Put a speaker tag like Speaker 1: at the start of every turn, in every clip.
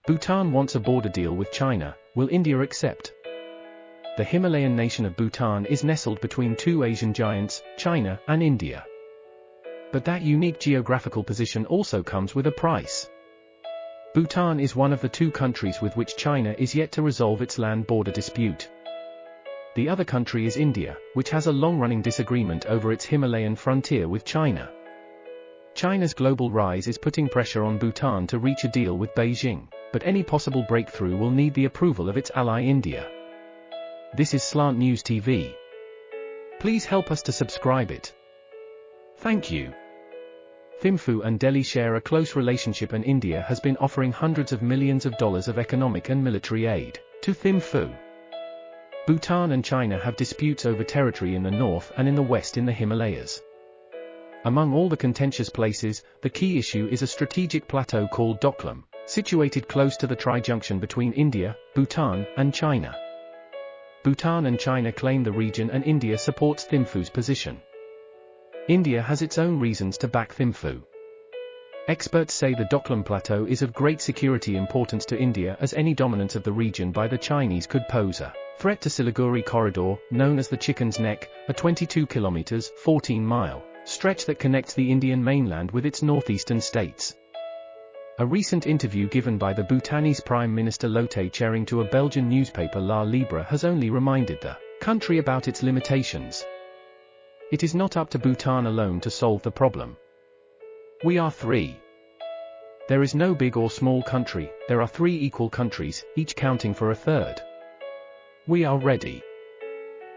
Speaker 1: Bhutan wants a border deal with China. Will India accept? The Himalayan nation of Bhutan is nestled between two Asian giants, China and India. But that unique geographical position also comes with a price. Bhutan is one of the two countries with which China is yet to resolve its land border dispute. The other country is India, which has a long-running disagreement over its Himalayan frontier with China. China's global rise is putting pressure on Bhutan to reach a deal with Beijing, but any possible breakthrough will need the approval of its ally India. This is Slant News TV. Please help us to subscribe it. Thank you. Thimphu and Delhi share a close relationship, and India has been offering hundreds of millions of dollars of economic and military aid to Thimphu. Bhutan and China have disputes over territory in the north and in the west in the Himalayas. Among all the contentious places, the key issue is a strategic plateau called Doklam, situated close to the Tri-junction between India, Bhutan, and China. Bhutan and China claim the region, and India supports Thimphu's position. India has its own reasons to back Thimphu. Experts say the Doklam Plateau is of great security importance to India, as any dominance of the region by the Chinese could pose a threat to Siliguri Corridor, known as the Chicken's Neck, a 22 kilometers (14-mile) stretch that connects the Indian mainland with its northeastern states. A recent interview given by the Bhutanese Prime Minister Lotay Tshering to a Belgian newspaper La Libre has only reminded the country about its limitations. It is not up to Bhutan alone to solve the problem. We are three. There is no big or small country, there are three equal countries, each counting for a third. We are ready.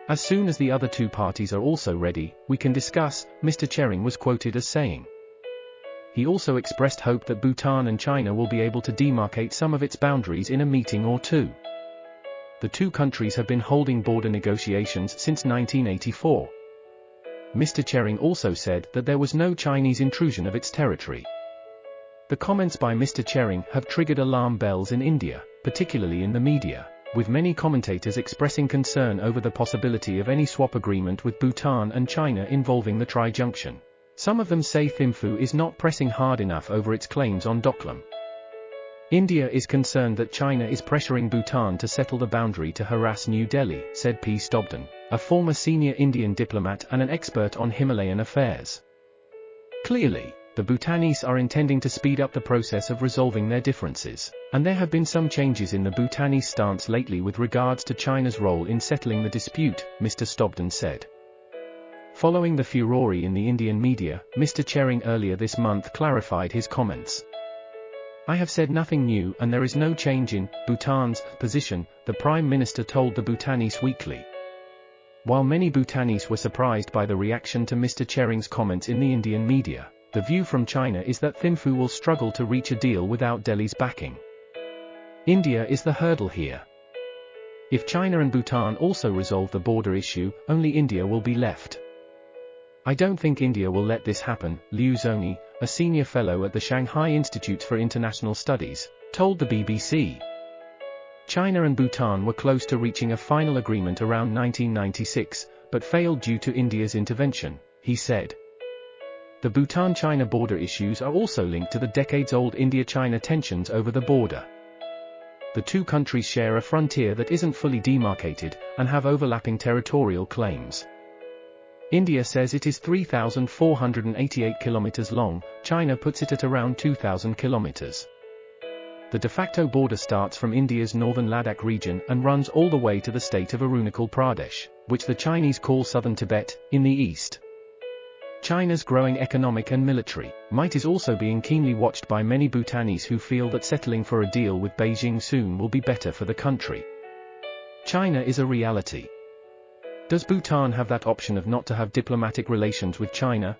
Speaker 1: As soon as the other two parties are also ready, we can discuss, Mr. Tshering was quoted as saying. He also expressed hope that Bhutan and China will be able to demarcate some of its boundaries in a meeting or two. The two countries have been holding border negotiations since 1984. Mr. Tshering also said that there was no Chinese intrusion of its territory. The comments by Mr. Tshering have triggered alarm bells in India, particularly in the media, with many commentators expressing concern over the possibility of any swap agreement with Bhutan and China involving the Tri-junction. Some of them say Thimphu is not pressing hard enough over its claims on Doklam. India is concerned that China is pressuring Bhutan to settle the boundary to harass New Delhi, said P. Stobden, a former senior Indian diplomat and an expert on Himalayan affairs. Clearly, the Bhutanese are intending to speed up the process of resolving their differences, and there have been some changes in the Bhutanese stance lately with regards to China's role in settling the dispute, Mr. Stobden said. Following the furore in the Indian media, Mr. Tshering earlier this month clarified his comments. I have said nothing new, and there is no change in Bhutan's position, the Prime Minister told the Bhutanese Weekly. While many Bhutanese were surprised by the reaction to Mr. Tschering's comments in the Indian media, the view from China is that Thimphu will struggle to reach a deal without Delhi's backing. India is the hurdle here. If China and Bhutan also resolve the border issue, only India will be left. I don't think India will let this happen, Liu Zhongyi, a senior fellow at the Shanghai Institute for International Studies, told the BBC. China and Bhutan were close to reaching a final agreement around 1996, but failed due to India's intervention, he said. The Bhutan-China border issues are also linked to the decades-old India-China tensions over the border. The two countries share a frontier that isn't fully demarcated, and have overlapping territorial claims. India says it is 3,488 kilometers long, China puts it at around 2,000 kilometers. The de facto border starts from India's northern Ladakh region and runs all the way to the state of Arunachal Pradesh, which the Chinese call southern Tibet, in the east. China's growing economic and military might is also being keenly watched by many Bhutanese who feel that settling for a deal with Beijing soon will be better for the country. China is a reality. Does Bhutan have that option of not to have diplomatic relations with China?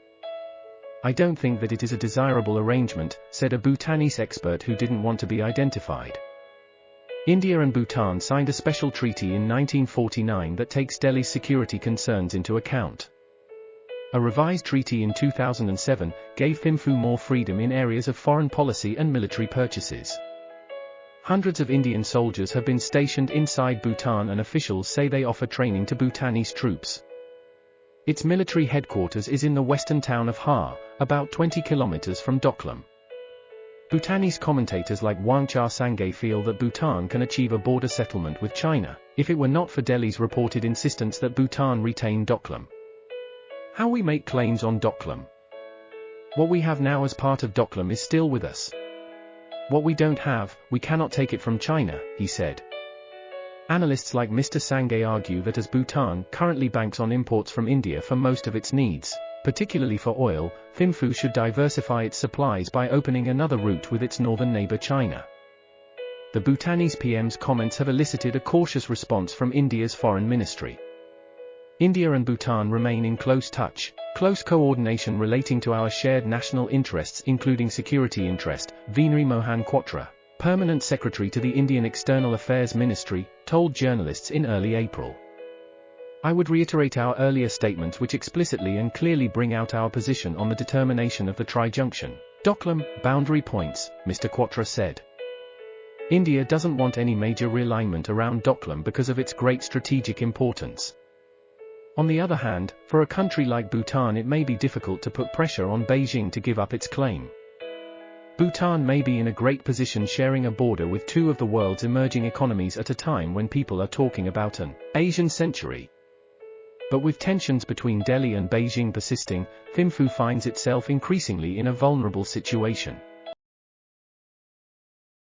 Speaker 1: I don't think that it is a desirable arrangement, said a Bhutanese expert who didn't want to be identified. India and Bhutan signed a special treaty in 1949 that takes Delhi's security concerns into account. A revised treaty in 2007 gave Thimphu more freedom in areas of foreign policy and military purchases. Hundreds of Indian soldiers have been stationed inside Bhutan, and officials say they offer training to Bhutanese troops. Its military headquarters is in the western town of Har, about 20 kilometers from Doklam. Bhutanese commentators like Wangcha Sangay feel that Bhutan can achieve a border settlement with China, if it were not for Delhi's reported insistence that Bhutan retain Doklam. How we make claims on Doklam. What we have now as part of Doklam is still with us. What we don't have, we cannot take it from China, he said. Analysts like Mr. Sangay argue that as Bhutan currently banks on imports from India for most of its needs, particularly for oil, Thimphu should diversify its supplies by opening another route with its northern neighbor China. The Bhutanese PM's comments have elicited a cautious response from India's foreign ministry. India and Bhutan remain in close touch, close coordination relating to our shared national interests including security interest, Vinri Mohan Quatra, Permanent Secretary to the Indian External Affairs Ministry, told journalists in early April. I would reiterate our earlier statements which explicitly and clearly bring out our position on the determination of the Tri-junction, Doklam, boundary points, Mr. Quatra said. India doesn't want any major realignment around Doklam because of its great strategic importance. On the other hand, for a country like Bhutan it may be difficult to put pressure on Beijing to give up its claim. Bhutan may be in a great position sharing a border with two of the world's emerging economies at a time when people are talking about an Asian century. But with tensions between Delhi and Beijing persisting, Thimphu finds itself increasingly in a vulnerable situation.